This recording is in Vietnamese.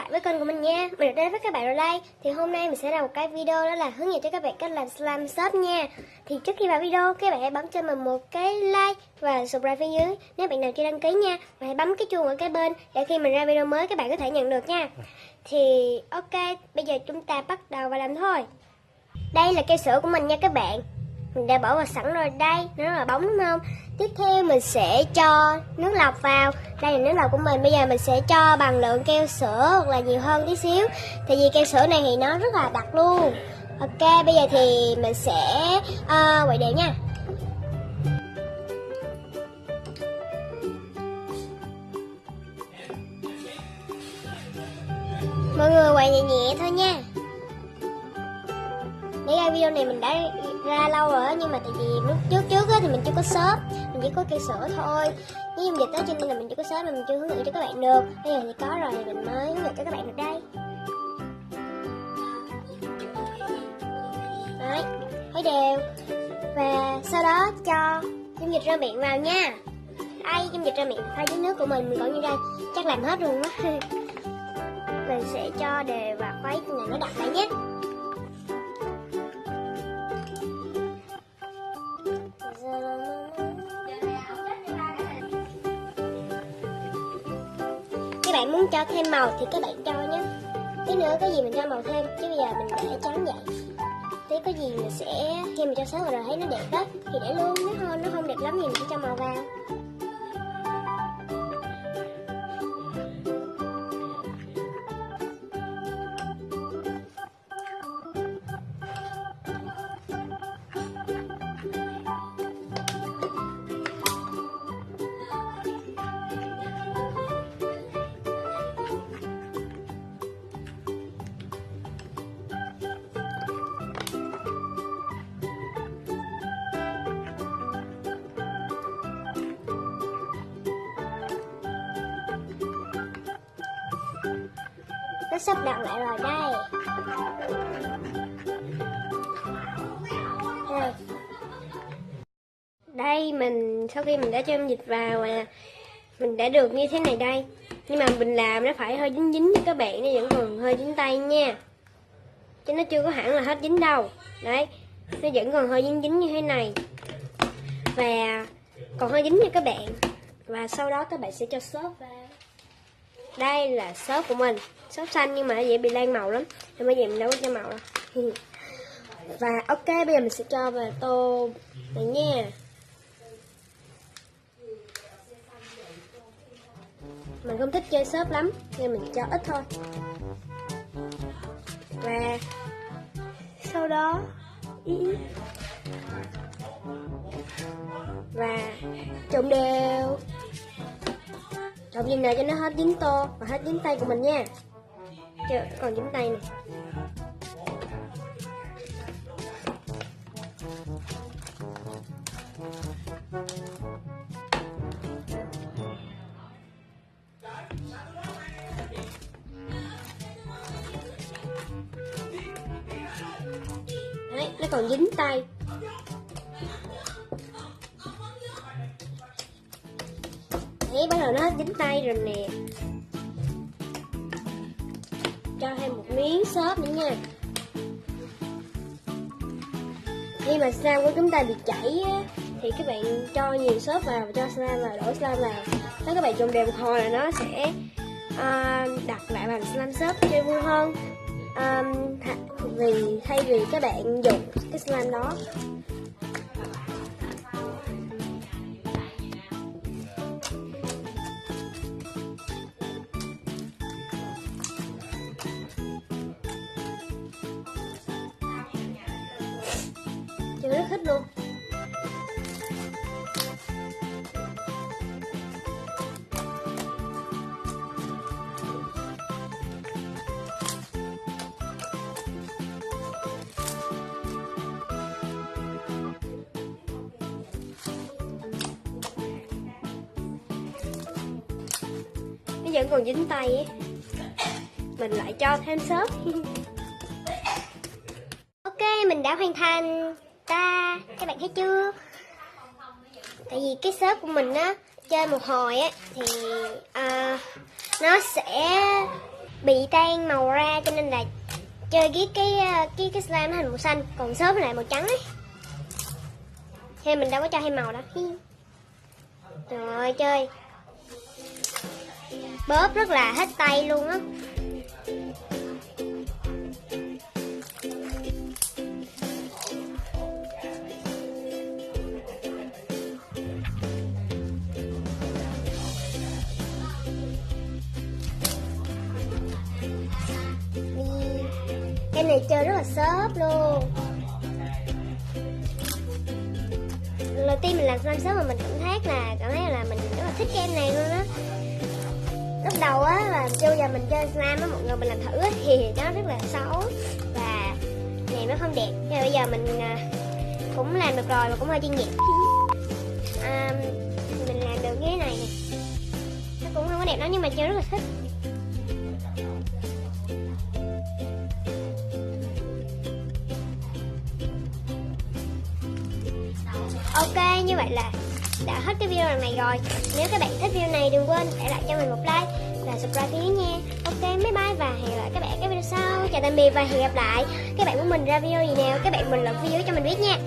với kênh của mình nha. Mình đã đến với các bạn rồi đây. Thì hôm nay mình sẽ làm một cái video đó là hướng dẫn cho các bạn cách làm slime shop nha. Thì trước khi vào video, các bạn hãy bấm cho mình một cái like và subscribe phía dưới nếu bạn nào chưa đăng ký nha. Và hãy bấm cái chuông ở cái bên để khi mình ra video mới các bạn có thể nhận được nha. Thì ok, bây giờ chúng ta bắt đầu vào làm thôi. Đây là cây sữa của mình nha các bạn. Mình đã bỏ vào sẵn rồi đây, nó rất là bóng đúng không? Tiếp theo mình sẽ cho nước lọc vào. Đây là nước lọc của mình. Bây giờ mình sẽ cho bằng lượng keo sữa hoặc là nhiều hơn tí xíu. Tại vì keo sữa này thì nó rất là đặc luôn. Ok, bây giờ thì mình sẽ quậy đều nha. Mọi người quậy nhẹ nhẹ thôi nha. Để ra video này mình đã ra lâu rồi nhưng mà tại vì lúc trước thì mình chưa có shop, mình chỉ có cây sữa thôi. Nếu như dịch đó cho nên là mình chưa có shop nên mình chưa hướng dẫn cho các bạn được. Bây giờ thì có rồi thì mình mới hướng dẫn cho các bạn được đây. Đấy, thấy đều. Và sau đó cho dung dịch rửa miệng vào nha. Đây, dung dịch rửa miệng pha với nước của mình còn như đây. Chắc làm hết luôn á. Mình sẽ cho đều và khuấy cho này nó đặc lại nhé. Các bạn muốn cho thêm màu thì các bạn cho nhé. Tí nữa có gì mình cho màu thêm, chứ bây giờ mình để trắng vậy. Tí có gì mình sẽ khi mình cho sớm rồi thấy nó đẹp đó thì để luôn, nếu nó không đẹp lắm thì mình sẽ cho màu vào. Nó sắp đặt lại rồi đây. Đây mình sau khi mình đã cho dịch vào mình đã được như thế này đây. Nhưng mà mình làm nó phải hơi dính dính cho các bạn, nó vẫn còn hơi dính tay nha. Chứ nó chưa có hẳn là hết dính đâu. Đấy, nó vẫn còn hơi dính dính như thế này. Và còn hơi dính nha các bạn. Và sau đó các bạn sẽ cho xốp vào. Đây là xốp của mình, xốp xanh nhưng mà dễ bị lan màu lắm nên bây giờ mình đâu có cho màu đâu. Và ok, bây giờ mình sẽ cho vào tô này nha. Mình không thích chơi xốp lắm nên mình cho ít thôi. Và sau đó và trộn đều, trộn chừng nào cho nó hết dính tô và hết dính tay của mình nha. Chưa, còn dính tay này. Đấy, nó còn dính tay. Đấy, bắt đầu nó hết dính tay rồi nè. Cho thêm một miếng xốp nữa nha. Khi mà slime của chúng ta bị chảy á, thì các bạn cho nhiều xốp vào, cho slime vào, đổ slime vào. Nếu các bạn trộn đều một hồi là nó sẽ đặt lại bằng slime shop chơi vui hơn. Thay vì các bạn dùng cái slime đó. Chơi rất thích luôn. Nó vẫn còn dính tay ấy. Mình lại cho thêm xốp. Ok, mình đã hoàn thành. Các bạn thấy chưa? Tại vì cái xốp của mình á, chơi một hồi á thì nó sẽ bị tan màu ra, cho nên là chơi cái slime nó thành màu xanh, còn xốp lại màu trắng ấy. Thế mình đâu có cho thêm màu đâu. Rồi chơi bóp rất là hết tay luôn á. Cái này chơi rất là xốp luôn. Lần đầu tiên mình làm slime xốp mà mình cảm thấy là mình rất là thích cái em này luôn á. Lúc đầu á là chưa giờ mình chơi slime á, mọi người mình làm thử á, thì nó rất là xấu và này nó không đẹp. Nhưng mà bây giờ mình cũng làm được rồi, mà cũng hơi chuyên nghiệp. Mình làm được cái này nè, nó cũng không có đẹp lắm nhưng mà chơi rất là thích. Ok, như vậy là đã hết cái video lần này rồi. Nếu các bạn thích video này đừng quên để lại cho mình một like và subscribe kênh nha. Ok, bye bye và hẹn gặp lại các bạn ở cái video sau. Chào tạm biệt và hẹn gặp lại. Các bạn muốn mình ra video gì nào, các bạn bình luận phía dưới cho mình biết nha.